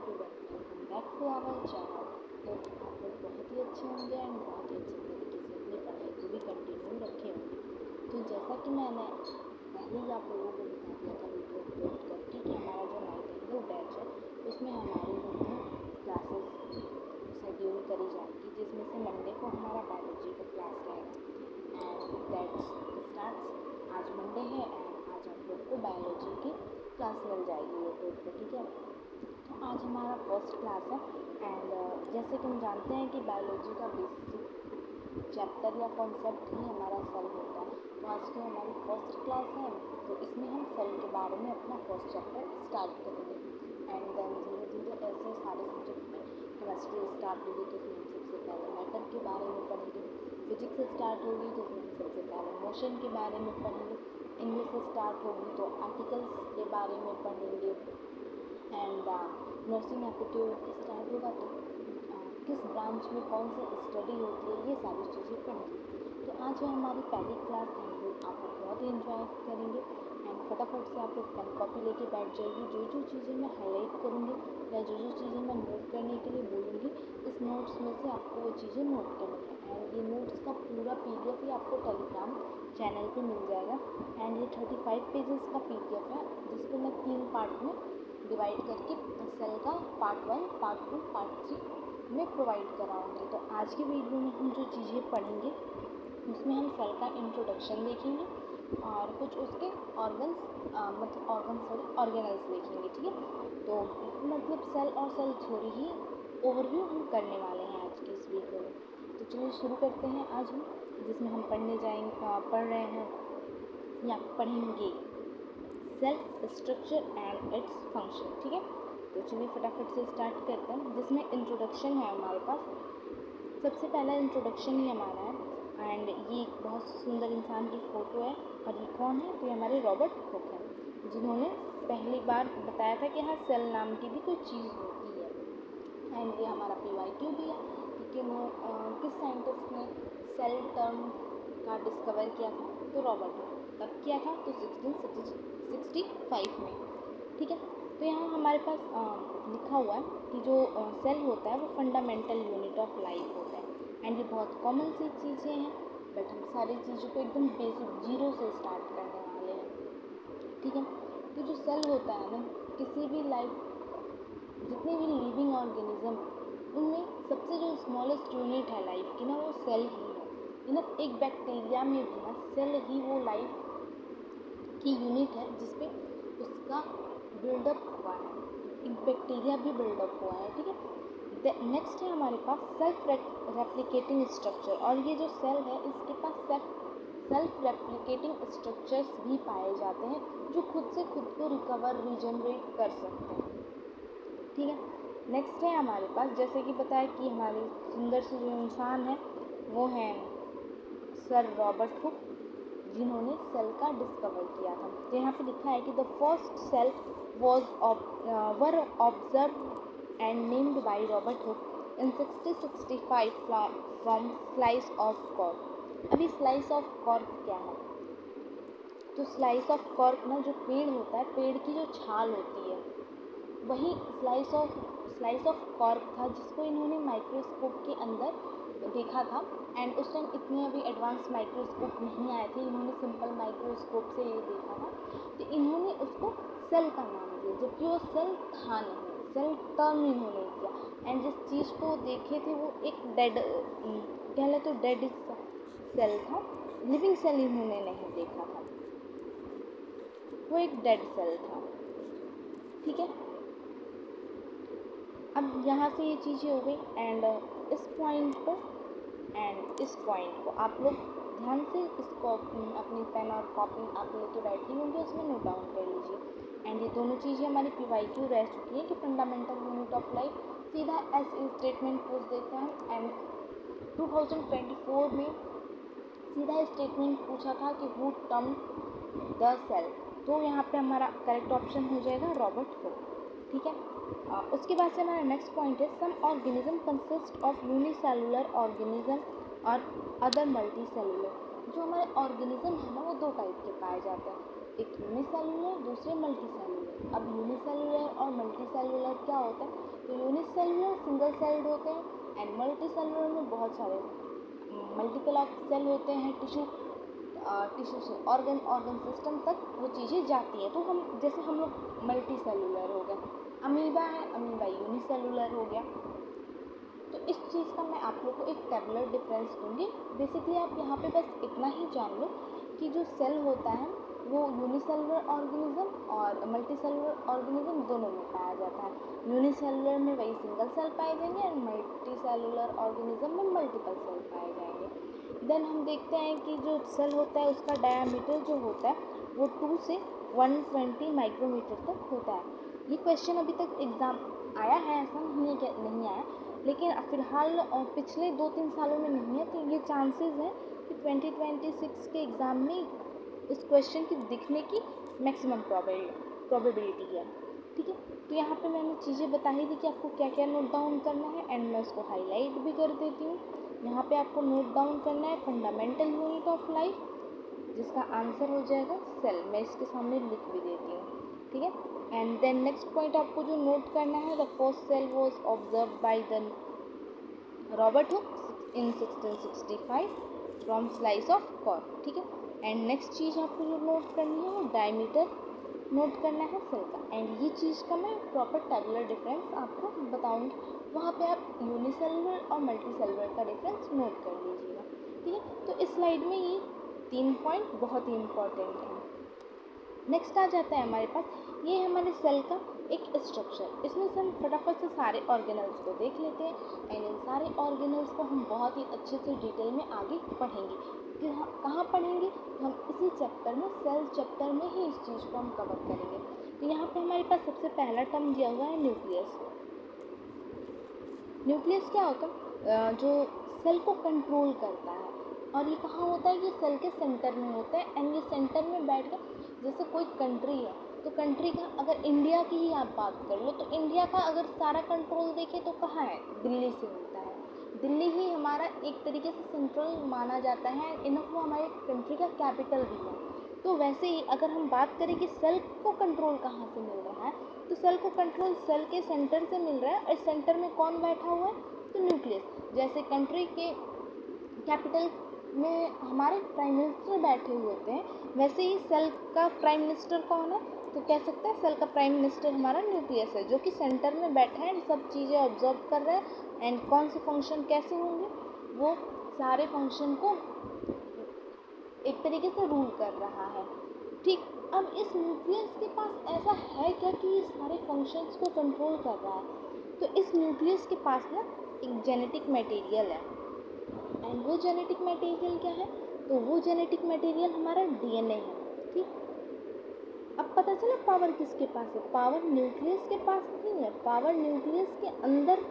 Welcome back to our channel. तो आप लोग बहुत ही अच्छे होंगे एंड बहुत ही अच्छे तरीके से अपनी पढ़ाई को भी कंटिन्यू रखे होंगे। तो जैसा कि मैंने पहले ही आप लोगों को बता दिया था वीडियो अपलोड करके कि हमारा जो नाइटिंगेल बैच है उसमें हमारी क्लासेस शेड्यूल करी जाएगी, जिसमें से मंडे को हमारा बायोलॉजी का क्लास रहेगा एंड दैट्स स्टार्ट्स। आज मंडे है एंड आज आप लोग को बायोलॉजी की क्लास मिल जाएगी यूट्यूब पे, ठीक है। तो आज हमारा फर्स्ट क्लास है एंड जैसे कि हम जानते हैं कि बायोलॉजी का बेसिक चैप्टर या कॉन्सेप्ट ही हमारा सेल होता है। तो आज की हमारी फर्स्ट क्लास है, तो इसमें हम सेल के बारे में अपना फर्स्ट चैप्टर स्टार्ट करेंगे एंड देन धीरे धीरे ऐसे सारे सब्जेक्ट में केमिस्ट्री स्टार्ट होगी तो उसमें हम सबसे पहले मैटर के बारे में पढ़ेंगे, फिजिक्स स्टार्ट होगी तो उसमें हम सबसे पहले मोशन के बारे में पढ़ेंगे, इंग्लिश स्टार्ट होगी तो आर्टिकल्स के बारे में पढ़ेंगे एंड नर्सिंग एप्टीट्यूड स्टार्ट होगा तो किस ब्रांच में कौन सी स्टडी होती है, ये सारी चीज़ें पढ़ेंगे। तो आज है हमारी पहली क्लास एंड आप लोग बहुत ही इन्जॉय करेंगे एंड फटाफट से आप लोग पेन कॉपी लेके बैठ जाइए। जो जो चीज़ें मैं हाईलाइट करूँगी या जो जो चीज़ें मैं नोट करने के लिए बोलूँगी, इस नोट्स में से आपको वो चीज़ें नोट करनी है एंड ये नोट्स का पूरा PDF ही आपको टेलीग्राम चैनल पे मिल जाएगा एंड ये 35 पेजेस का PDF है, जिसको मैं 3 पार्ट में डिवाइड करके सेल का पार्ट 1, पार्ट 2, पार्ट 3 में प्रोवाइड कराऊंगी। तो आज की वीडियो में हम जो चीज़ें पढ़ेंगे उसमें हम सेल का इंट्रोडक्शन देखेंगे और कुछ उसके ऑर्गेनल्स देखेंगे, ठीक है। तो मतलब सेल और सेल थ्योरी ही ओवरव्यू हम करने वाले हैं आज की इस वीडियो में। तो चलिए शुरू करते हैं आज हम, जिसमें हम पढ़ रहे हैं या पढ़ेंगे cell structure and its function, ठीक है। तो चलिए फटाफट से स्टार्ट करते हैं, जिसमें इंट्रोडक्शन है हमारे पास। सबसे पहला इंट्रोडक्शन ही हमारा है एंड ये एक बहुत सुंदर इंसान की फ़ोटो है और ये कौन है, तो ये हमारे रॉबर्ट हुक है, जिन्होंने पहली बार बताया था कि हाँ सेल नाम की भी कोई चीज़ होती है एंड ये हमारा PYQ भी है कि किस साइंटिस्ट ने सेल टर्म का डिस्कवर किया था, तो रॉबर्ट हुक। कब किया था, तो 1665 में, ठीक है। तो यहाँ हमारे पास लिखा हुआ है कि जो सेल होता है वो फंडामेंटल यूनिट ऑफ लाइफ होता है एंड ये बहुत कॉमन सी चीज़ें हैं, बट हम सारी चीज़ों को एकदम बेसिक जीरो से स्टार्ट करने वाले हैं, ठीक है। तो जो सेल होता है ना, किसी भी लाइफ जितने भी लिविंग ऑर्गेनिज्म उनमें सबसे जो स्मॉलेस्ट यूनिट है लाइफ की ना, वो सेल ही है। इनफ एक बैक्टीरिया में भी ना सेल ही वो लाइफ की यूनिट है जिसपे उसका बिल्डअप हुआ है, एक बैक्टीरिया भी बिल्डअप हुआ है, ठीक है। नेक्स्ट है हमारे पास सेल्फ रेप्लिकेटिंग स्ट्रक्चर, और ये जो सेल है इसके पास सेल्फ रेप्लिकेटिंग स्ट्रक्चर्स भी पाए जाते हैं जो खुद से खुद को रिकवर रीजनरेट कर सकते हैं, ठीक है। नेक्स्ट है हमारे पास, जैसे कि बताया कि हमारे सुंदर से जो इंसान है वो है सर रॉबर्ट हुक, जिन्होंने सेल का डिस्कवर किया था। तो यहाँ पे लिखा है कि the first cell were observe and named by Robert Hooke in 1665 from slice of cork. अभी स्लाइस ऑफ कॉर्क क्या है, तो स्लाइस ऑफ कॉर्क ना जो पेड़ होता है, पेड़ की जो छाल होती है, वही स्लाइस ऑफ कॉर्क था जिसको इन्होंने माइक्रोस्कोप के अंदर देखा था एंड उस टाइम इतने अभी एडवांस माइक्रोस्कोप नहीं आए थे, इन्होंने सिंपल माइक्रोस्कोप से ये देखा था, तो इन्होंने उसको सेल का नाम दिया, जबकि वो सेल था नहीं, सेल टर्म इन्होंने दिया एंड जिस चीज़ को देखे थे वो एक डेड कह ले तो डेड सेल था, लिविंग सेल इन्होंने नहीं देखा था, वो एक डेड सेल था, ठीक है। अब यहाँ से ये चीज़ें हो गई एंड इस पॉइंट को आप लोग ध्यान से इसको अपनी पेन और कॉपी आप लेके बैठी होंगे, उसमें नोट डाउन कर लीजिए एंड ये दोनों चीज़ें हमारी PYQ रह चुकी है कि फंडामेंटल यूनिट ऑफ लाइफ सीधा ऐसे स्टेटमेंट पूछ देते हैं एंड 2024 में सीधा स्टेटमेंट पूछा था कि हु टर्म द सेल, तो यहाँ पे हमारा करेक्ट ऑप्शन हो जाएगा रॉबर्ट हुक, ठीक है। उसके बाद से हमारा नेक्स्ट पॉइंट है some organism consist of unicellular organism और अदर मल्टी सेलुलर। जो हमारे ऑर्गेनिज्म है ना वो दो टाइप के पाए जाते हैं, एक यूनिसेलुलर, दूसरे मल्टीसेलुलर। अब यूनिसेलुलर और मल्टीसेलुलर क्या होता है? तो यूनिसेलुलर सिंगल सेल्ड होते हैं एंड मल्टीसेलुलर में बहुत सारे मल्टीपल ऑफ सेल होते हैं। टिश्यू से ऑर्गन सिस्टम तक वो चीज़ें जाती हैं। तो जैसे हम लोग मल्टी सेलुलर हो गए, अमीबा है, अमीबा यूनिसेलुलर हो गया। तो इस चीज़ का मैं आप लोग को एक टेबुलर डिफरेंस दूंगी। बेसिकली आप यहाँ पे बस इतना ही जान लो कि जो सेल होता है वो यूनिसेलुलर ऑर्गेनिज्म और मल्टीसेलुलर ऑर्गेनिज्म दोनों में पाया जाता है। यूनिसेलुलर में वही सिंगल सेल पाए जाएंगे और मल्टीसेलुलर ऑर्गेनिज्म में मल्टीपल सेल पाए जाएंगे। देन हम देखते हैं कि जो सेल होता है उसका डायामीटर जो होता है वो 2 से 120 माइक्रोमीटर तक होता है। ये क्वेश्चन अभी तक एग्ज़ाम आया है, ऐसा नहीं है कि नहीं आया, लेकिन फ़िलहाल पिछले 2-3 सालों में नहीं है। तो ये चांसेस हैं कि 2026 के एग्ज़ाम में इस क्वेश्चन की दिखने की मैक्सिमम प्रोबेबिलिटी है। ठीक है, तो यहाँ पे मैंने चीज़ें बता ही दी कि आपको क्या क्या नोट डाउन करना है एंड मैं उसको हाईलाइट भी कर देती हूँ। यहाँ पे आपको नोट डाउन करना है फंडामेंटल यूनिट ऑफ लाइफ, जिसका आंसर हो जाएगा सेल। मैं इसके सामने लिख भी देती हूँ। ठीक है, एंड देन नेक्स्ट पॉइंट आपको जो नोट करना है, the first cell was observe by the Robert Hooke in 1665 from slice of cork. ठीक है, एंड नेक्स्ट चीज़ आपको जो नोट करनी है वो डायमीटर नोट करना है सेल का। एंड ये चीज़ का मैं प्रॉपर टेबुलर डिफरेंस आपको बताऊंगी, वहाँ पे आप यूनिसेलुलर और मल्टीसेलुलर का डिफरेंस नोट कर लीजिएगा। ठीक है, तो इस स्लाइड में ये 3 पॉइंट बहुत ही इम्पॉर्टेंट है। नेक्स्ट आ जाता है हमारे पास, ये है हमारे सेल का एक स्ट्रक्चर। इसमें से हम फटाफट से सारे ऑर्गेनल्स को देख लेते हैं एंड इन सारे ऑर्गेनल्स को हम बहुत ही अच्छे से डिटेल में आगे पढ़ेंगे। कि कहाँ पढ़ेंगे? हम इसी चैप्टर में, सेल चैप्टर में ही इस चीज़ को हम कवर करेंगे। तो यहाँ पे हमारे पास सबसे पहला टर्म दिया हुआ है न्यूक्लियस। न्यूक्लियस क्या होता है? जो सेल को कंट्रोल करता है। और ये कहाँ होता है? ये सेल के सेंटर में होता है एंड ये सेंटर में बैठ कर, जैसे कोई कंट्री है तो कंट्री का, अगर इंडिया की ही आप बात कर लो तो इंडिया का अगर सारा कंट्रोल देखें तो कहाँ है? दिल्ली से होता है। दिल्ली ही हमारा एक तरीके से सेंट्रल माना जाता है, इनफ वो हमारे कंट्री का कैपिटल भी है। तो वैसे ही अगर हम बात करें कि सेल को कंट्रोल कहाँ से मिल रहा है, तो सेल को कंट्रोल सेल के सेंटर से मिल रहा है। और सेंटर में कौन बैठा हुआ है? तो न्यूक्लियस। जैसे कंट्री के कैपिटल में हमारे प्राइम मिनिस्टर बैठे हुए होते हैं, वैसे ही सेल का प्राइम मिनिस्टर कौन है? तो कह सकते हैं सेल का प्राइम मिनिस्टर हमारा न्यूक्लियस है, जो कि सेंटर में बैठा है, सब चीज़ें ऑब्जर्व कर रहा है एंड कौन से फंक्शन कैसे होंगे वो सारे फंक्शन को एक तरीके से रूल कर रहा है। ठीक, अब इस न्यूक्लियस के पास ऐसा है क्या कि ये सारे फंक्शंस को कंट्रोल कर रहा है? तो इस न्यूक्लियस के पास ना एक जेनेटिक मटेरियल है एंड वो जेनेटिक मटेरियल क्या है? तो वो जेनेटिक मटेरियल हमारा डीएनए है। ठीक, अब पता चला पावर किसके पास है? पावर न्यूक्लियस के पास नहीं है। पावर न्यूक्लियस के अंदर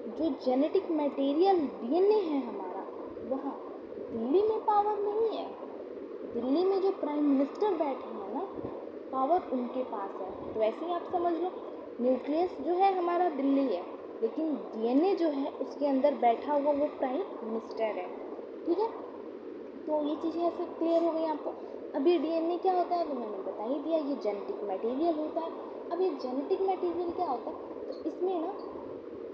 जो जेनेटिक मटेरियल डीएनए है हमारा, वहाँ दिल्ली में पावर नहीं है। दिल्ली में जो प्राइम मिनिस्टर बैठे हैं ना, पावर उनके पास है। तो ऐसे ही आप समझ लो, न्यूक्लियस जो है हमारा दिल्ली है, लेकिन डीएनए जो है उसके अंदर बैठा हुआ वो प्राइम मिनिस्टर है। ठीक है, तो ये चीज़ें ऐसे क्लियर हो गई आपको। अब ये डीएनए क्या होता है? तो मैंने बता ही दिया, ये जेनेटिक मटेरियल होता है। अब ये जेनेटिक मटेरियल क्या होता है? तो इसमें ना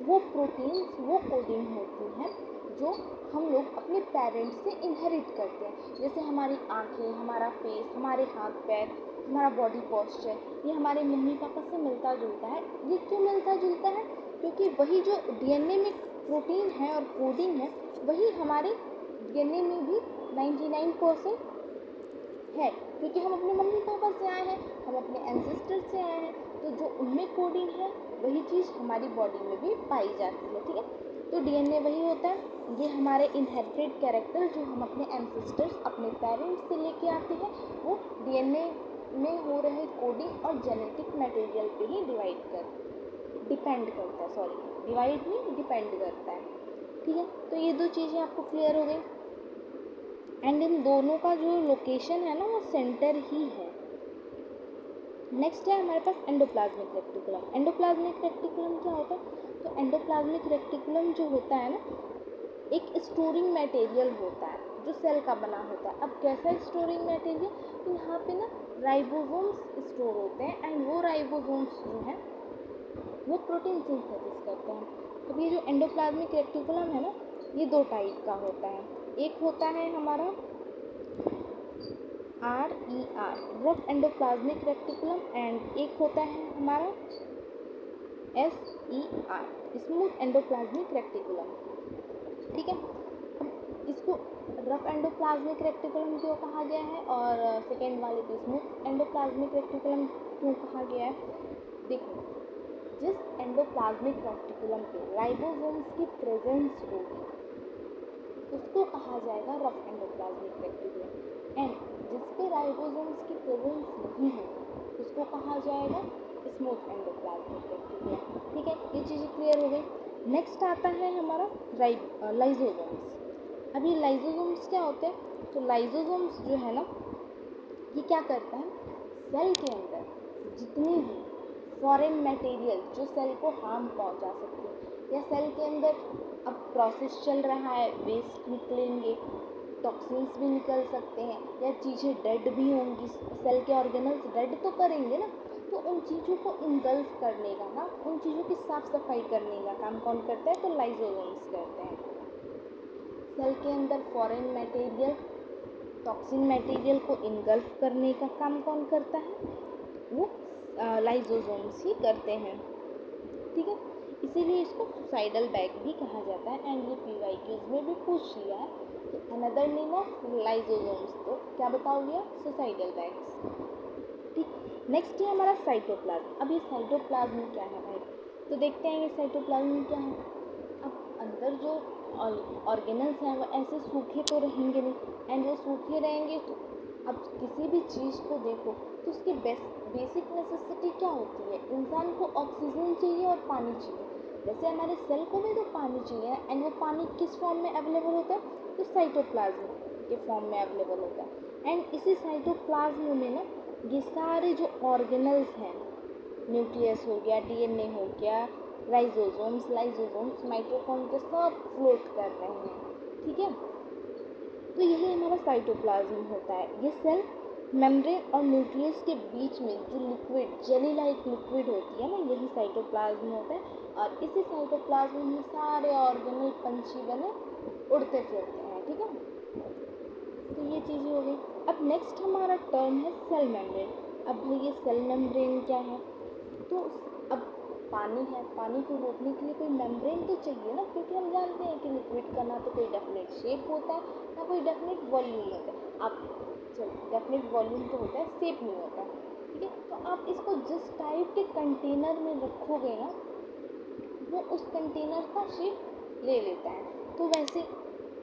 वो प्रोटीन्स, वो कोडिंग होती हैं जो हम लोग अपने पेरेंट्स से इनहेरिट करते हैं। जैसे हमारी आँखें, हमारा फेस, हमारे हाथ पैर, हमारा बॉडी पोस्चर, ये हमारे मम्मी पापा से मिलता जुलता है। ये क्यों मिलता जुलता है? क्योंकि वही जो डीएनए में प्रोटीन है और कोडिंग है, वही हमारे डीएनए में भी 99% है। क्योंकि हम अपने मम्मी पापा से आए हैं, हम अपने एंसेस्टर से आए हैं, तो जो उनमें कोडिंग है वही चीज़ हमारी बॉडी में भी पाई जाती है। ठीक है, तो डीएनए वही होता है, ये हमारे इनहेरिटेड कैरेक्टर जो हम अपने एंसेस्टर्स, अपने पेरेंट्स से लेके आते हैं, वो डीएनए में हो रहे कोडिंग और जेनेटिक मटेरियल पे ही डिपेंड करता है। सॉरी, डिवाइड नहीं, डिपेंड करता है। ठीक है, तो ये दो चीज़ें आपको क्लियर हो गई एंड इन दोनों का जो लोकेशन है ना वो सेंटर ही है। नेक्स्ट है हमारे पास एंडोप्लाज्मिक रेटिकुलम। एंडोप्लाज्मिक रेटिकुलम क्या होता है? तो एंडोप्लाज्मिक रेटिकुलम जो होता है ना, एक स्टोरिंग मटेरियल होता है। जो सेल का बना होता है। अब कैसा स्टोरिंग मटेरियल, तो यहाँ पे ना राइबोसोम्स स्टोर होते हैं एंड वो राइबोसोम्स जो हैं वो प्रोटीन सिंथेसिस करते हैं। अब ये जो एंडोप्लाज्मिक रेटिकुलम है ना, ये दो टाइप का होता है। एक होता है हमारा RER rough endoplasmic reticulum and एक होता है हमारा SER स्मूथ एंडोप्लाज्मिक रेटिकुलम। ठीक है, अब इसको रफ एंडोप्लाज्मिक रेटिकुलम क्यों कहा गया है और सेकेंड वाले को स्मूथ एंडोप्लाज्मिक रेटिकुलम क्यों कहा गया है? देखो, जिस एंडोप्लाज्मिक रेटिकुलम पे राइबोसोम्स की प्रेजेंस होगी उसको कहा जाएगा रफ एंडोप्लाज्मिक रेटिकुलम एंड जिस पे राइबोसोम्स की प्रेजेंस नहीं होगी उसको कहा जाएगा स्मूथ एंडोप्लाज्मिक रेटिकुलम। ठीक है, ये चीज़ें क्लियर हो गई। नेक्स्ट आता है हमारा लाइसोसोम्स। अब ये लाइसोसोम्स क्या होते हैं? तो लाइसोसोम्स जो है ना, ये क्या करता है, सेल के अंदर जितनी भी फॉरेन मटेरियल जो सेल को हार्म पहुंचा सकती है या सेल के अंदर अब प्रोसेस चल रहा है, वेस्ट निकलेंगे, टॉक्सिन्स भी निकल सकते हैं या चीज़ें डेड भी होंगी, सेल के ऑर्गेनल्स डेड तो करेंगे ना, तो उन चीज़ों को इंगल्फ करने का ना, उन चीज़ों की साफ सफाई करने का काम कौन करता है? तो लाइसोसोम्स करते हैं। सेल के अंदर फॉरेन मटेरियल, टॉक्सिन मटेरियल को इंगल्फ करने का काम कौन करता है? वो लाइसोसोम्स ही करते हैं। ठीक है, इसीलिए इसको सुसाइडल बैग भी कहा जाता है एंड ये PYQs में भी पूछ लिया है कि अनदर नेम ऑफ लाइसोसोम्स, तो क्या बताओगे आप? Suicidal bags. ठीक, नेक्स्ट है हमारा साइटोप्लाज्म। अब ये साइटोप्लाज्म क्या है भाई? तो देखते हैं ये साइटोप्लाज्म क्या है। अब अंदर जो ऑर्गेनल्स हैं वो ऐसे सूखे तो रहेंगे नहीं एंड वो सूखे रहेंगे तो अब किसी भी चीज़ को देखो तो उसकी बेसिक नेसेसिटी क्या होती है? इंसान को ऑक्सीजन चाहिए और पानी चाहिए। जैसे हमारे सेल को भी तो पानी चाहिए एंड वो पानी किस फॉर्म में अवेलेबल होता है? तो साइटोप्लाज्म के फॉर्म में अवेलेबल होता है एंड इसी साइटोप्लाज्म में ना ये सारे जो ऑर्गेनल्स हैं, न्यूक्लियस हो गया, DNA हो गया, राइजोसोम्स, लाइसोसोम्स, माइटोकॉन्ड्रिया, सब फ्लोट कर रहे हैं। ठीक है, तो यही हमारा साइटोप्लाज्म होता है। ये सेल मेम्ब्रेन और न्यूक्लियस के बीच में जो लिक्विड, जेली लाइक लिक्विड होती है ना, यही साइटोप्लाज्म होता है और इसी साइटोप्लाज्म में सारे ऑर्गेनल पंछी बने उड़ते फिरते हैं। ठीक है, तो ये चीज़ें हो गई। अब नेक्स्ट हमारा टर्म है सेल मेम्ब्रेन। अब भाई ये सेल मेम्ब्रेन क्या है? तो अब पानी है, पानी को रोकने के लिए कोई मेम्ब्रेन तो चाहिए ना, क्योंकि हम जानते हैं कि लिक्विड का ना तो कोई डेफिनेट शेप होता है ना कोई डेफिनेट वॉल्यूम होता है। आप चलो डेफिनेट वॉल्यूम तो होता है, शेप नहीं होता। ठीक है, तो आप इसको जिस टाइप के कंटेनर में रखोगे ना वो उस कंटेनर का शेप ले लेता है, तो वैसे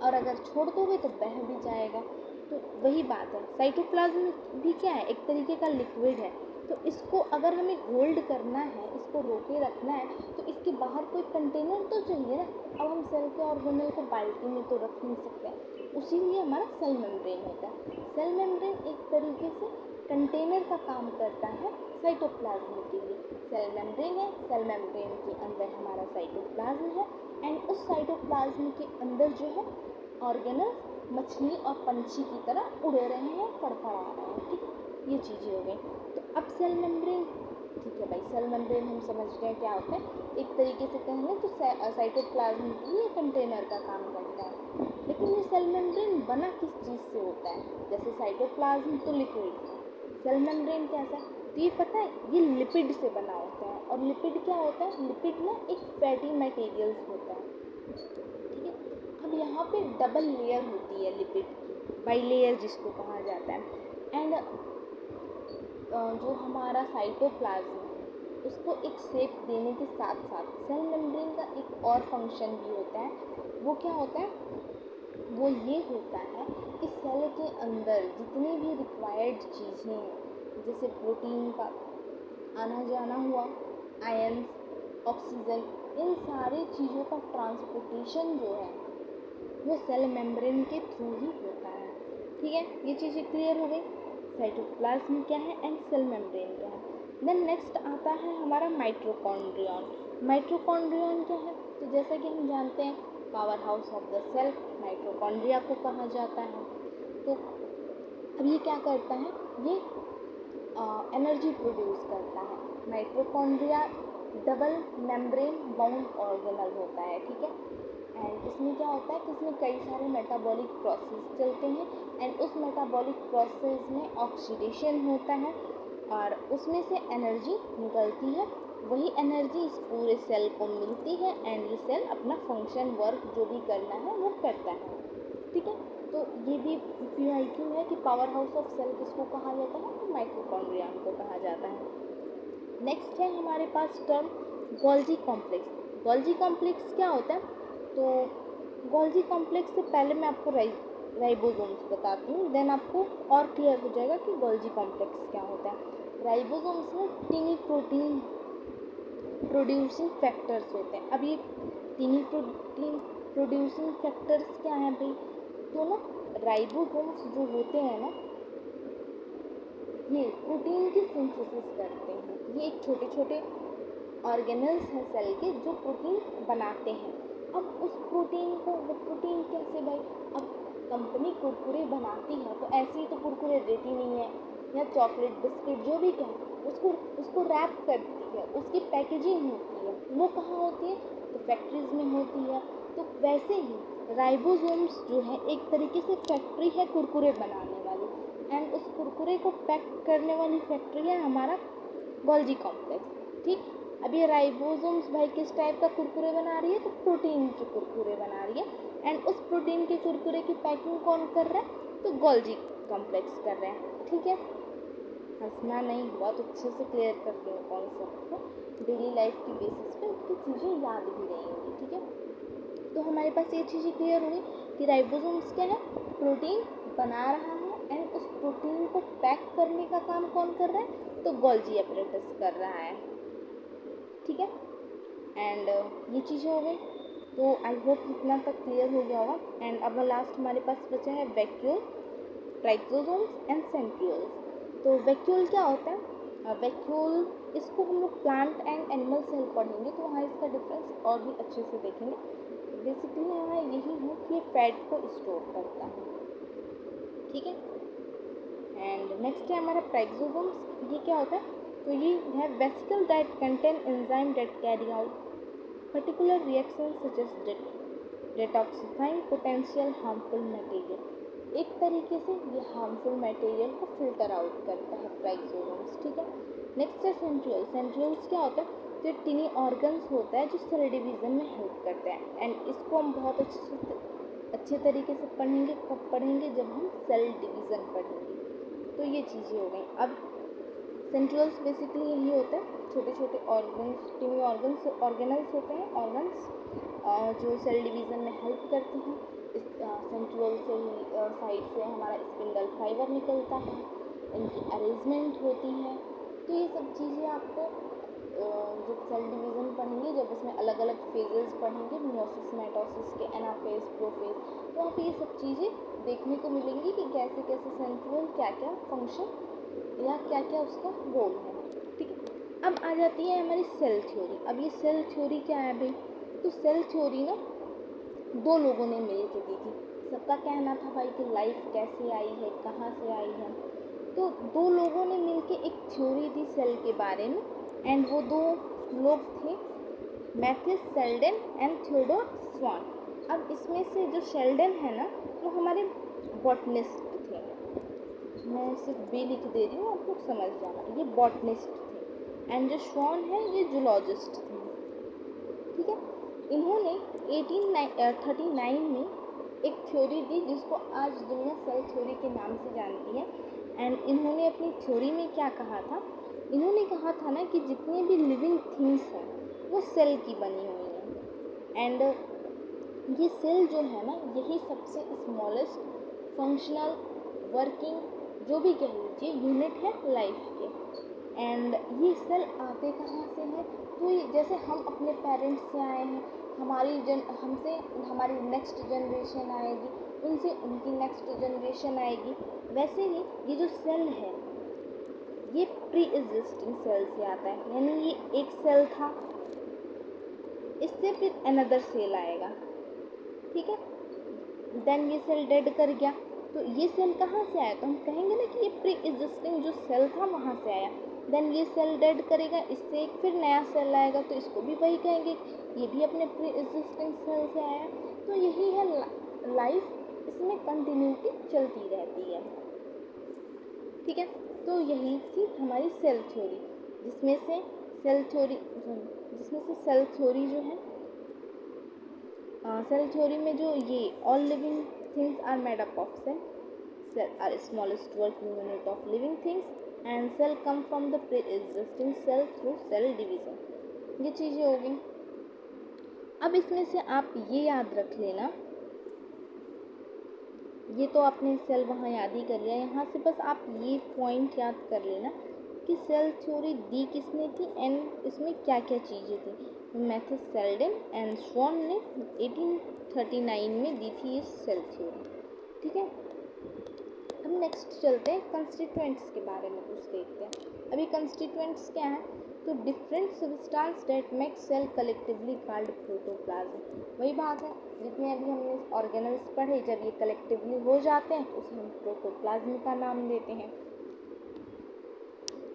और अगर छोड़ दोगे तो बह भी जाएगा। तो वही बात है, साइटोप्लाज्म भी क्या है? एक तरीके का लिक्विड है। तो इसको अगर हमें होल्ड करना है, इसको रोके रखना है, तो इसके बाहर कोई कंटेनर तो चाहिए ना। अब हम सेल के ऑर्गेनल को बाल्टी में तो रख नहीं सकते, उसीलिए हमारा सेल मेम्ब्रेन होता है। सेल मेम्ब्रेन एक तरीके से कंटेनर का काम करता है साइटोप्लाज्म के लिए। सेल मेम्ब्रेन है, सेल मेम्ब्रेन के अंदर हमारा साइटोप्लाज्म है एंड उस साइटोप्लाज्म के अंदर जो है ऑर्गेनल्स मछली और पंछी की तरह उड़ रहे हैं, फड़फड़ा रहे हैं। ठीक है, ये चीज़ें हो गई। तो अब सेल मेम्ब्रेन, ठीक है भाई, सेल मेम्ब्रेन हम समझ गए क्या होता है। एक तरीके से कहें तो साइटोप्लाज्म के लिए कंटेनर का काम करता है। लेकिन ये सेल मेम्ब्रेन बना किस चीज़ से होता है? जैसे साइटोप्लाज्म तो लिक्विड, सेल मेम्ब्रेन कैसा है? तो ये पता है, ये लिपिड से बना होता है। और लिपिड क्या होता है? लिपिड ना एक फैटी मटेरियल्स होता है। ठीक है, अब यहाँ पे डबल लेयर होती है लिपिड की, बाई लेयर जिसको कहा जाता है। एंड जो हमारा साइटोप्लाज्म है उसको एक शेप देने के साथ साथ सेल मेम्ब्रेन का एक और फंक्शन भी होता है। वो क्या होता है? वो ये होता है कि सेल के अंदर जितनी भी रिक्वायर्ड चीज़ें हैं, जैसे प्रोटीन का आना जाना हुआ, आयंस, ऑक्सीजन, इन सारी चीज़ों का ट्रांसपोर्टेशन जो है वो सेल मेम्ब्रेन के थ्रू ही होता है। ठीक है, ये चीज़ें क्लियर हो गई। साइटोप्लाज्म क्या है एंड सेल मेम्ब्रेन क्या है। देन नेक्स्ट आता है हमारा माइटोकॉन्ड्रियन। माइटोकॉन्ड्रियन क्या है? तो जैसा कि हम जानते हैं power house of the cell mitochondria को कहा जाता है। तो अब ये क्या करता है, ये एनर्जी प्रोड्यूस करता है। Mitochondria double membrane bound organelle होता है, ठीक है। एंड इसमें क्या होता है कि इसमें कई सारे मेटाबॉलिक प्रोसेस चलते हैं एंड उस मेटाबॉलिक प्रोसेस में ऑक्सीडेशन होता है और उसमें से एनर्जी निकलती है। वही एनर्जी इस पूरे सेल को मिलती है एंड ये सेल अपना फंक्शन वर्क जो भी करना है वो करता है, ठीक है। तो ये भी PYQ है कि पावर हाउस ऑफ सेल किसको कहा जाता है, तो माइटोकॉन्ड्रिया को कहा जाता है। नेक्स्ट है हमारे पास term Golgi complex. Golgi complex क्या होता है, तो गोल्जी कॉम्प्लेक्स से पहले मैं आपको राइबोसोम्स बताती हूँ, देन आपको और क्लियर हो जाएगा कि गोल्जी कॉम्प्लेक्स क्या होता है। राइबोसोम्स में टीनी प्रोटीन प्रोड्यूसिंग फैक्टर्स होते हैं। अब ये टीनी प्रोटीन प्रोड्यूसिंग फैक्टर्स क्या हैं भाई, तो ना राइबोसोम्स जो होते हैं ना, ये प्रोटीन की सिंथेसिस करते हैं। ये एक छोटे छोटे ऑर्गेनल्स हैं सेल के जो प्रोटीन बनाते हैं। अब उस प्रोटीन को, वो प्रोटीन कैसे भाई, अब कंपनी कुरकुरे बनाती है तो ऐसे ही तो कुरकुरे देती नहीं है, या चॉकलेट बिस्किट जो भी कहें, उसको रैप करती है, उसकी पैकेजिंग होती है, वो कहाँ होती है, तो फैक्ट्रीज में होती है। तो वैसे ही राइबोसोम्स जो है एक तरीके से फैक्ट्री है कुरकुरे बनाने वाली, एंड उस कुरकुरे को पैक करने वाली फैक्ट्री है हमारा गोल्जी कॉम्प्लेक्स, ठीक। अब ये राइबोसोम्स भाई किस टाइप का कुरकुरे बना रही है, तो प्रोटीन के कुरकुरे बना रही है, एंड उस प्रोटीन के कुरकुरे की पैकिंग कौन कर रहा है, तो गोल्जी कॉम्प्लेक्स कर रहे हैं, ठीक है। हंसना नहीं, बहुत अच्छे से क्लियर करती हूँ कॉन्सेप्ट को, डेली लाइफ की बेसिस पे उसकी चीज़ें याद भी रहेंगी, ठीक है। तो हमारे पास ये चीज़ें क्लियर हुई कि राइबोसोम्स क्या है, प्रोटीन बना रहा है एंड उस प्रोटीन को पैक करने का काम कौन कर रहा है, तो गोल्जी एपरेटस कर रहा है, ठीक है। एंड ये चीज़ें हो गई, तो आई होप इतना तक क्लियर हो गया होगा। एंड अब लास्ट हमारे पास बचा है वैक्यूल, ट्राइसोसोम्स एंड सेंट्रियोल्स। तो वैक्यूल क्या होता है, वैक्यूल इसको हम लोग प्लांट एंड एनिमल सेल पढ़ेंगे तो वहाँ इसका डिफरेंस और भी अच्छे से देखेंगे। बेसिकली यहाँ यही है कि ये फैट को स्टोर करता है, ठीक है। एंड नेक्स्ट है हमारा प्राइक्सोसोम्स। ये क्या होता है, तो ये है vesicle that contain enzyme that carry out particular reaction such as detoxifying potential harmful material. एक तरीके से ये हार्मफुल मटेरियल को फिल्टर आउट करता है प्राइक्सोसोम्स, ठीक है। नेक्स्ट है सेंट्रियोल। सेंट्रियोल्स क्या होता है, तो टिनी ऑर्गन्स होता है जो सेल डिवीज़न में हेल्प करता है, एंड इसको हम बहुत अच्छे तरीके से पढ़ेंगे। कब पढ़ेंगे, जब हम सेल डिवीज़न पढ़ेंगे। तो ये चीज़ें हो गई। अब सेंट्रियोल्स बेसिकली यही होता है, छोटे छोटे ऑर्गन्स, टिनी ऑर्गेनल्स होते हैं, ऑर्गन्स जो सेल डिवीज़न में हेल्प करते हैं। इस सेंट्रियोल से ही साइड से हमारा स्पिंडल फाइबर निकलता है, इनकी अरेंजमेंट होती है। तो ये सब चीज़ें आपको जब सेल डिवीज़न पढ़ेंगे, जब इसमें अलग अलग फेजेस पढ़ेंगे, मियोसिस माइटोसिस के, एनाफेज, प्रोफेज, तो वहाँ पे ये सब चीज़ें देखने को मिलेंगी कि कैसे कैसे सेंट्रियोल क्या क्या फंक्शन या क्या क्या उसका रोल है, ठीक है। अब आ जाती है हमारी सेल थ्योरी। अब ये सेल थ्योरी क्या है भाई, तो सेल थ्योरी ना दो लोगों ने मिल के दी थी। सबका कहना था भाई कि लाइफ कैसे आई है, कहाँ से आई है, तो दो लोगों ने मिलके एक थ्योरी दी सेल के बारे में, एंड वो दो लोग थे मैथ्यूस शेल्डन एंड थियोडोर स्वान। अब इसमें से जो शेल्डन है ना, वो हमारे बॉटनिस्ट थे, मैं सिर्फ बी लिख दे रही हूँ, आप लोग समझ जाना, ये बॉटनिस्ट थे, एंड जो स्वान है ये जूलॉजिस्ट थे, ठीक है। इन्होंने 1839 में एक थ्योरी दी जिसको आज दुनिया सेल थ्योरी के नाम से जानती है। एंड इन्होंने अपनी थ्योरी में क्या कहा था, इन्होंने कहा था ना कि जितने भी लिविंग थिंग्स हैं वो सेल की बनी हुई हैं, एंड ये सेल जो है ना, यही सबसे स्मॉलेस्ट फंक्शनल वर्किंग जो भी कह लीजिए यूनिट है लाइफ के। एंड ये सेल आते कहाँ से हैं, तो ये जैसे हम अपने पेरेंट्स से आए हैं, हमसे हमारी नेक्स्ट जनरेशन आएगी, उनसे उनकी नेक्स्ट जनरेशन आएगी, वैसे ही ये जो सेल है ये प्री एग्जिस्टिंग सेल से आता है, यानी ये एक सेल था, इससे फिर अनदर सेल आएगा, ठीक है। देन ये सेल डेड कर गया, तो ये सेल कहाँ से आया, तो हम कहेंगे ना कि ये प्री एग्जिस्टिंग जो सेल था वहाँ से आया। देन ये सेल डेड करेगा, इससे एक फिर नया सेल आएगा, तो इसको भी वही कहेंगे, ये भी अपने प्री एग्जिस्टिंग सेल से आया। तो यही है लाइफ, इसमें कंटिन्यूटी चलती रहती है। ठीक है, तो यही थी हमारी सेल थ्योरी, जिसमें से सेल थ्योरी जो है सेल थ्योरी में जो ये all living things are made up of cell are smallest working unit of living things and cell come from the pre existing cell through cell division. ये चीज़ें हो गई। अब इसमें से आप ये याद रख लेना, ये तो आपने सेल वहाँ याद ही कर लिया, यहाँ से बस आप ये पॉइंट याद कर लेना कि सेल थ्योरी दी किसने थी एंड इसमें क्या क्या चीज़ें थी। मैथ्यूस सेल्डन एंड स्वॉन ने 1839 में दी थी ये सेल थ्योरी। ठीक है, अब नेक्स्ट चलते हैं कंस्टिट्यूएंट्स के बारे में कुछ देखते हैं। अभी कंस्टिट्यूएंट्स क्या है, तो different substance that make cell collectively called protoplasm. वही बात है, जितने अभी हमने ऑर्गेनल्स पढ़े, जब ये कलेक्टिवली हो जाते हैं तो उसे हम प्रोटोप्लाज्म का नाम देते हैं।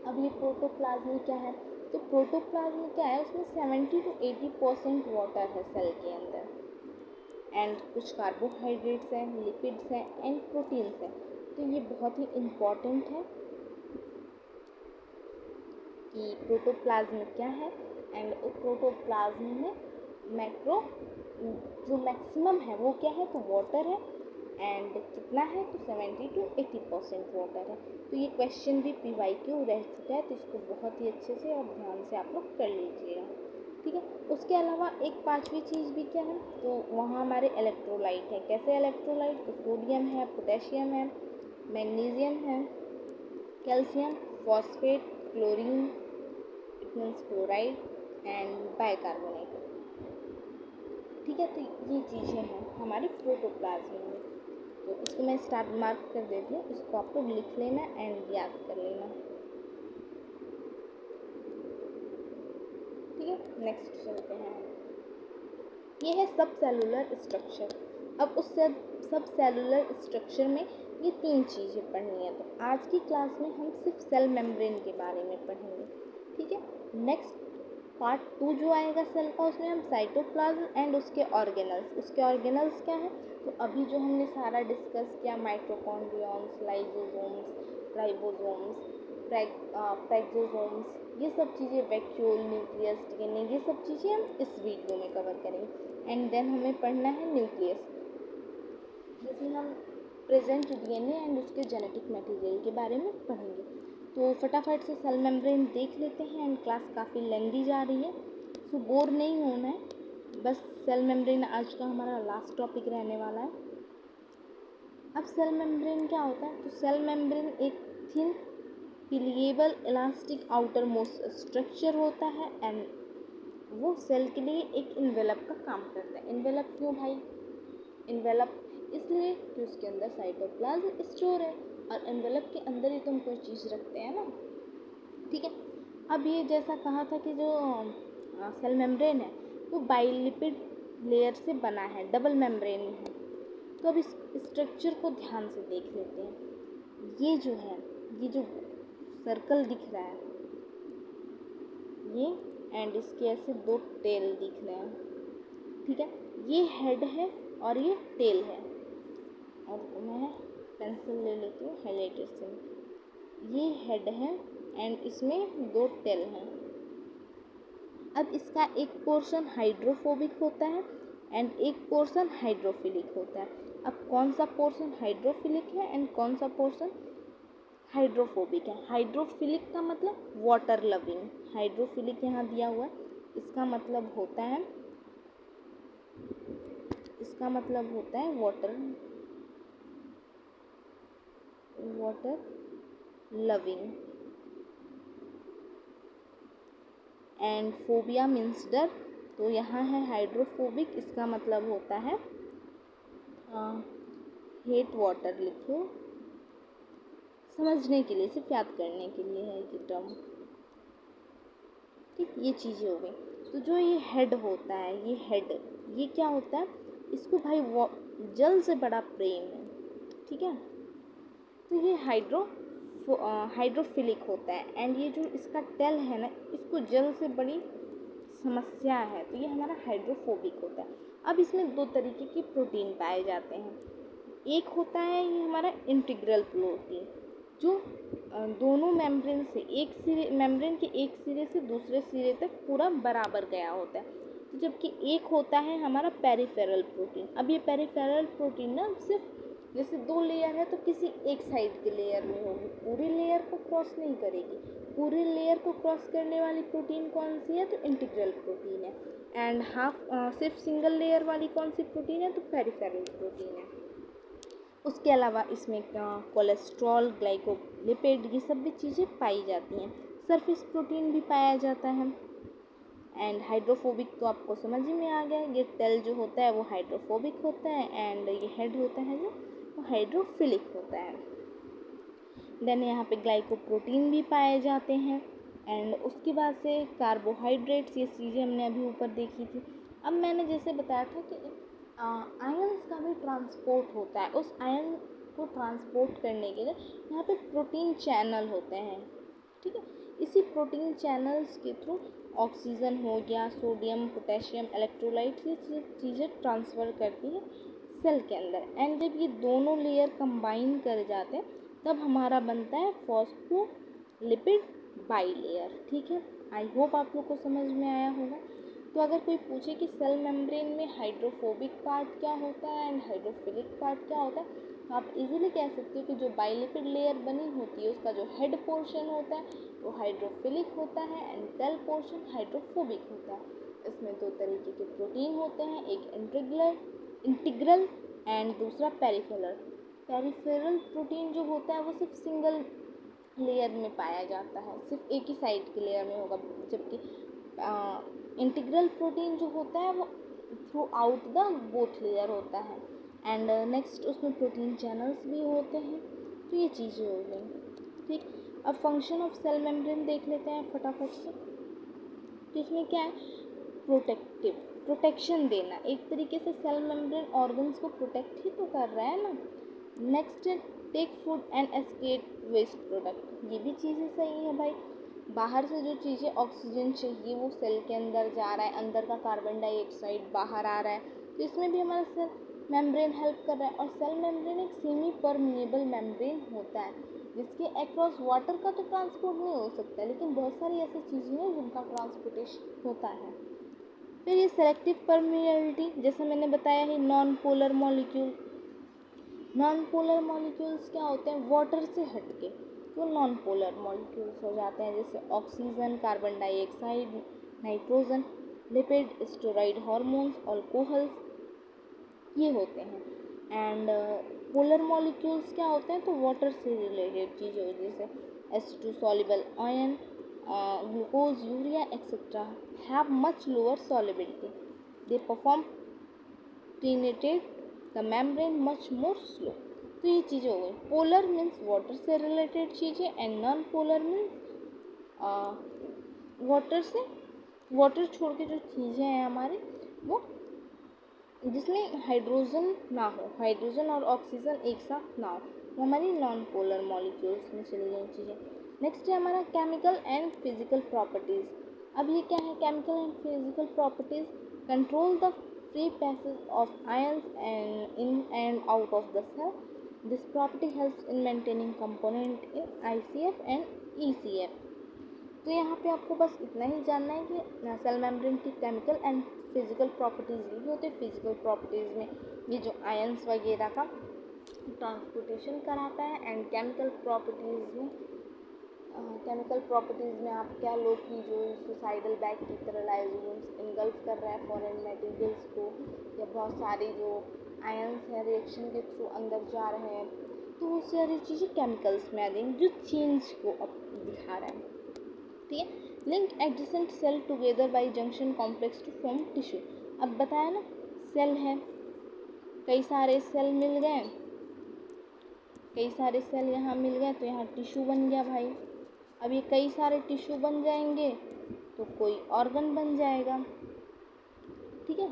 अब ये प्रोटोप्लाज्म क्या है, तो प्रोटोप्लाज्म क्या है, उसमें 70 to 80% वाटर है सेल के अंदर एंड कुछ कार्बोहाइड्रेट्स हैं, लिपिड्स हैं एंड प्रोटीन्स हैं। तो ये बहुत ही इम्पॉर्टेंट है कि प्रोटोप्लाज्म क्या है एंड उस प्रोटोप्लाज्म में मैक्रो जो मैक्सिमम है वो क्या है, तो वाटर है एंड कितना है, तो 70 to 80% वाटर है। तो ये क्वेश्चन भी PYQ रह चुका है, तो इसको बहुत ही अच्छे से और ध्यान से आप लोग कर लीजिएगा। ठीक है, उसके अलावा एक पांचवी चीज़ भी क्या है, तो वहाँ हमारे इलेक्ट्रोलाइट है। कैसे इलेक्ट्रोलाइट, तो सोडियम है, पोटेशियम है, मैग्नीशियम है, calcium, phosphate, chlorine means chloride and bicarbonate. ठीक है, तो ये चीज़ें हैं हमारे प्रोटोप्लाज्म में। तो इसको मैं स्टार मार्क कर देती हूँ, इसको आप लोग लिख लेना एंड याद कर लेना। ठीक है, नेक्स्ट चलते हैं। ये है सब सेलुलर स्ट्रक्चर। अब उस सब सेलुलर स्ट्रक्चर में ये तीन चीज़ें पढ़नी है, तो आज की क्लास में हम सिर्फ सेल मेम्ब्रेन के बारे में पढ़ेंगे। ठीक है, नेक्स्ट पार्ट 2 जो आएगा सेल का, उसमें हम साइटोप्लाज्म एंड उसके ऑर्गेनल्स क्या है, तो अभी जो हमने सारा डिस्कस किया, माइटोकॉन्ड्रियॉन्स, लाइसोसोम्स, राइबोसोम्स, प्रेक्सोसोम्स, ये सब चीज़ें, वैक्यूल, न्यूक्लियस, डीएनए, ये सब चीज़ें हम इस वीडियो में कवर करेंगे। एंड देन हमें पढ़ना है न्यूक्लियस, जिसमें हम प्रेजेंट डीएनए एंड उसके जेनेटिक मटेरियल के बारे में पढ़ेंगे। तो फटाफट से सेल मेम्ब्रेन देख लेते हैं एंड क्लास काफ़ी लेंदी जा रही है, तो बोर नहीं होना है। बस सेल मेम्ब्रेन आज का हमारा लास्ट टॉपिक रहने वाला है। अब सेल मेम्ब्रेन क्या होता है, तो सेल मेम्ब्रेन एक thin pliable elastic outermost structure होता है एंड वो सेल के लिए एक इन्वेलप का काम करता है। इन्वेलप क्यों भाई, इन्वेलप इसलिए कि उसके अंदर साइटोप्लाज्म स्टोर है और एनवेलप के अंदर ही तुम कोई चीज़ रखते हैं ना। ठीक है, अब ये जैसा कहा था कि जो सेल मेम्ब्रेन है वो बाइलिपिड लेयर से बना है, डबल मेम्ब्रेन है। तो अब इस स्ट्रक्चर को ध्यान से देख लेते हैं। ये जो है, ये जो सर्कल दिख रहा है ये, एंड इसके ऐसे दो टेल दिख रहे हैं। ठीक है, ये हेड है और ये टेल है, और मैं पेंसिल ले लेती हूँ हाइलाइटर से। ये हेड है एंड इसमें दो टेल हैं। अब इसका एक पोर्शन हाइड्रोफोबिक होता है एंड एक पोर्शन हाइड्रोफिलिक होता है। अब कौन सा पोर्शन हाइड्रोफिलिक है एंड कौन सा पोर्शन हाइड्रोफोबिक है। हाइड्रोफिलिक का मतलब वाटर लविंग, हाइड्रोफिलिक यहाँ दिया हुआ है, इसका मतलब होता है water loving and phobia means डर। तो यहाँ है हाइड्रोफोबिक, इसका मतलब होता है हेट वाटर। लिखो समझने के लिए, सिर्फ याद करने के लिए है ये टर्म। ठीक, ये चीज़ें हो गई। तो जो ये हेड होता है, ये हेड ये क्या होता है, इसको भाई वो जल से बड़ा प्रेम है, ठीक है। तो ये हाइड्रोफिलिक होता है, एंड ये जो इसका टेल है ना, इसको जल से बड़ी समस्या है, तो ये हमारा हाइड्रोफोबिक होता है। अब इसमें दो तरीके के प्रोटीन पाए जाते हैं। एक होता है ये हमारा इंटीग्रल प्रोटीन, जो दोनों मेम्ब्रेन के एक सिरे से दूसरे सिरे तक पूरा बराबर गया होता है। तो जबकि एक होता है हमारा पेरिफेरल प्रोटीन। अब ये पेरिफेरल प्रोटीन ना सिर्फ जैसे दो लेयर है तो किसी एक साइड के लेयर में होगी, पूरी लेयर को क्रॉस नहीं करेगी। पूरी लेयर को क्रॉस करने वाली प्रोटीन कौन सी है, तो इंटीग्रल प्रोटीन है। एंड सिर्फ सिंगल लेयर वाली कौन सी प्रोटीन है, तो पेरिफेरल प्रोटीन है। उसके अलावा इसमें कोलेस्ट्रॉल, ग्लाइकोलिपिड, ये सब भी चीज़ें पाई जाती हैं। सरफेस प्रोटीन भी पाया जाता है। एंड हाइड्रोफोबिक तो आपको समझ ही में आ गया, ये टेल जो होता है वो हाइड्रोफोबिक होता है, एंड ये हेड होता है जो वो हाइड्रोफिलिक होता है। देन यहाँ पे ग्लाइकोप्रोटीन भी पाए जाते हैं। एंड उसके बाद से कार्बोहाइड्रेट्स, ये चीज़ें हमने अभी ऊपर देखी थी। अब मैंने जैसे बताया था कि आयंस का भी ट्रांसपोर्ट होता है। उस आयन को ट्रांसपोर्ट करने के लिए यहाँ पे प्रोटीन चैनल होते हैं, ठीक है। इसी प्रोटीन चैनल्स के थ्रू ऑक्सीजन हो गया, सोडियम, पोटेशियम, इलेक्ट्रोलाइट, ये चीज़ें ट्रांसफ़र करती है सेल के अंदर। एंड जब ये दोनों लेयर कंबाइन कर जाते हैं तब हमारा बनता है फॉस्फोलिपिड बाईलेयर, ठीक है। आई होप आप लोग को समझ में आया होगा। तो अगर कोई पूछे कि सेल मेम्ब्रेन में हाइड्रोफोबिक पार्ट क्या होता है एंड हाइड्रोफिलिक पार्ट क्या होता है, तो आप इजीली कह सकते हो कि जो बाइलिपिड लेयर बनी होती है उसका जो हेड पोर्शन होता है वो हाइड्रोफिलिक होता है, एंड टेल पोर्शन हाइड्रोफोबिक होता है। इसमें दो तरीके के प्रोटीन होते हैं, एक इंटीग्रल एंड दूसरा पेरिफेरल। पेरिफेरल प्रोटीन जो होता है वो सिर्फ सिंगल लेयर में पाया जाता है, सिर्फ एक ही साइड के लेयर में होगा, जबकि इंटीग्रल प्रोटीन जो होता है वो through out the both layer होता है। एंड नेक्स्ट उसमें प्रोटीन चैनल्स भी होते हैं। तो ये चीज़ें हो गई, ठीक। अब फंक्शन ऑफ सेल मेम्ब्रेन देख लेते हैं फटाफट से। तो इसमें क्या है, प्रोटेक्शन देना, एक तरीके से सेल मेम्ब्रेन ऑर्गन्स को प्रोटेक्ट ही तो कर रहा है ना। नेक्स्ट है take food and escape waste product, ये भी चीज़ें सही है भाई। बाहर से जो चीज़ें ऑक्सीजन चाहिए वो सेल के अंदर जा रहा है, अंदर का कार्बन डाइऑक्साइड बाहर आ रहा है, तो इसमें भी हमारा सेल मेम्ब्रेन हेल्प कर रहा है। और सेल मेम्ब्रेन एक सेमी परमिएबल मेम्ब्रेन होता है जिसके अक्रॉस वाटर का तो ट्रांसपोर्ट नहीं हो सकता, लेकिन बहुत सारी ऐसी चीज़ें हैं जिनका ट्रांसपोर्टेशन होता है। फिर ये सेलेक्टिव परमिएबिलिटी, जैसे मैंने बताया है, नॉन पोलर मॉलिक्यूल्स क्या होते हैं, वाटर से हटके तो नॉन पोलर मॉलिक्यूल्स हो जाते हैं, जैसे oxygen, carbon dioxide, nitrogen, lipid, steroid hormones, alcohols, ये होते हैं। एंड पोलर मॉलिक्यूल्स क्या होते हैं, तो वाटर से रिलेटेड चीज़ें, जैसे H2 soluble ion, glucose, urea, etc. have much lower solubility. They penetrate the membrane much more slow. तो ये चीज़ें हो गई। पोलर मीन्स वाटर से रिलेटेड चीज़ें, and non polar means water छोड़ के जो चीज़ें हैं हमारे, वो जिसमें हाइड्रोजन ना हो, हाइड्रोजन और ऑक्सीजन एक साथ ना हो, वो हमारी नॉन पोलर मॉलिक्यूल्स में चली गई चीज़ें। नेक्स्ट है हमारा केमिकल एंड फिजिकल प्रॉपर्टीज़। अब ये क्या है, chemical and physical properties control the free passage of ions and in and out of the cell. This property helps in maintaining component in ICF and ECF। तो यहाँ पे आपको बस इतना ही जानना है कि सेल मेम्ब्रेन की केमिकल एंड फिजिकल प्रॉपर्टीज़ ये होते हैं। फिजिकल प्रॉपर्टीज़ में ये जो आयंस वगैरह का ट्रांसपोर्टेशन कराता है, एंड केमिकल प्रॉपर्टीज़ में आप क्या लो कि जो सुसाइडल बैग की तरह लाइसोसोम्स इनगल्फ कर रहा है फॉरेन मटेरियल्स को, या बहुत सारी जो आयंस हैं रिएक्शन के थ्रू अंदर जा रहे हैं, तो वो सारी चीज़ें केमिकल्स में आ जाएंगी जो चेंज को अब दिखा रहा है, ठीक है। Link adjacent cell together by junction complex to form tissue. अब बताया ना, सेल है, कई सारे सेल मिल गए, यहाँ मिल गए तो यहाँ टिश्यू बन गया भाई। अब ये कई सारे टिश्यू बन जाएंगे तो कोई ऑर्गन बन जाएगा, ठीक है।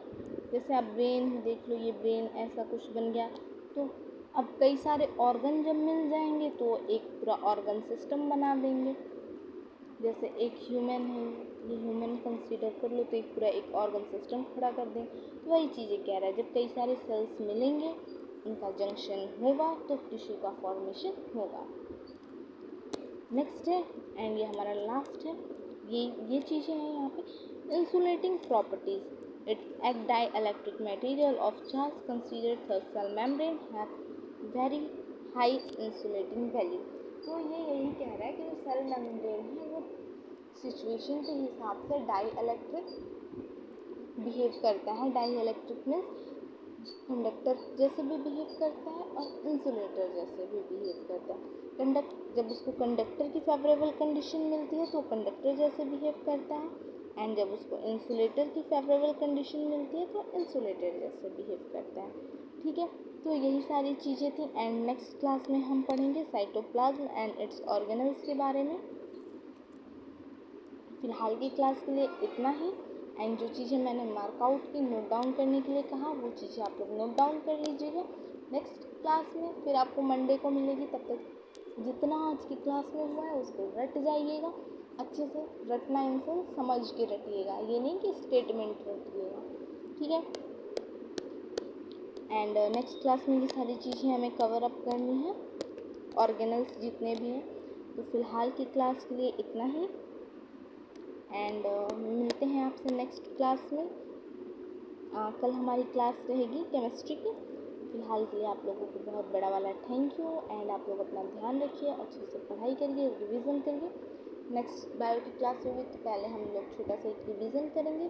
जैसे आप ब्रेन देख लो, ये ब्रेन ऐसा कुछ बन गया, तो अब कई सारे ऑर्गन जब मिल जाएंगे तो एक पूरा ऑर्गन सिस्टम बना देंगे। जैसे एक ह्यूमन है, ये ह्यूमन कंसीडर कर लो, तो एक पूरा एक ऑर्गन सिस्टम खड़ा कर दें। तो वही चीज़ें कह रहा है, जब कई सारे सेल्स मिलेंगे, इनका जंक्शन होगा तो टिश्यू का फॉर्मेशन होगा। नेक्स्ट है, एंड ये हमारा लास्ट है, ये चीज़ें हैं यहाँ पे। इंसुलेटिंग प्रॉपर्टीज, इट्स एक dielectric material of charge considered third cell membrane have very high insulating value. तो ये यही कह रहा है कि जो सेल मेम्ब्रेन है वो सिचुएशन के हिसाब से डाइइलेक्ट्रिक बिहेव करता है। डाइइलेक्ट्रिक मीन्स कंडक्टर जैसे भी बिहेव करता है और इंसुलेटर जैसे भी बिहेव करता है। जब उसको कंडक्टर की फेवरेबल कंडीशन मिलती है तो कंडक्टर जैसे बिहेव करता है, एंड जब उसको इंसुलेटर की फेवरेबल कंडीशन मिलती है तो इंसुलेटर जैसे बिहेव करता है। ठीक है, तो यही सारी चीज़ें थी। एंड नेक्स्ट क्लास में हम पढ़ेंगे साइटोप्लाज्म एंड इट्स ऑर्गेनल्स के बारे में। फिलहाल की क्लास के लिए इतना ही। एंड जो चीज़ें मैंने मार्कआउट की, नोट डाउन करने के लिए कहा, वो चीज़ें आप लोग नोट डाउन कर लीजिएगा। नेक्स्ट क्लास में फिर आपको मंडे को मिलेगी, तब तक जितना आज की क्लास में हुआ है उसको रट जाइएगा अच्छे से। रटना इनसे समझ के रटिएगा, ये नहीं कि स्टेटमेंट रटिएगा। ठीक है, एंड नेक्स्ट क्लास में ये सारी चीज़ें हमें कवर अप करनी है, ऑर्गेनल्स जितने भी हैं। तो फिलहाल की क्लास के लिए इतना ही, एंड मिलते हैं आपसे नेक्स्ट क्लास में। कल हमारी क्लास रहेगी केमिस्ट्री की। फिलहाल के लिए आप लोगों को बहुत बड़ा वाला थैंक यू, एंड आप लोग अपना ध्यान रखिए, अच्छे से पढ़ाई करिए, रिवीजन करिए। नेक्स्ट बायो की क्लास होगी तो पहले हम लोग छोटा सा एक रिवीजन करेंगे,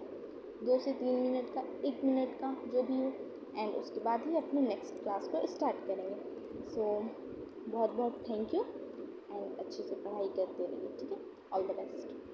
2 से 3 मिनट का, 1 मिनट का जो भी हो, एंड उसके बाद ही अपनी नेक्स्ट क्लास को स्टार्ट करेंगे। सो बहुत बहुत थैंक यू, एंड अच्छे से पढ़ाई करते रहिए। ठीक है, ऑल द बेस्ट।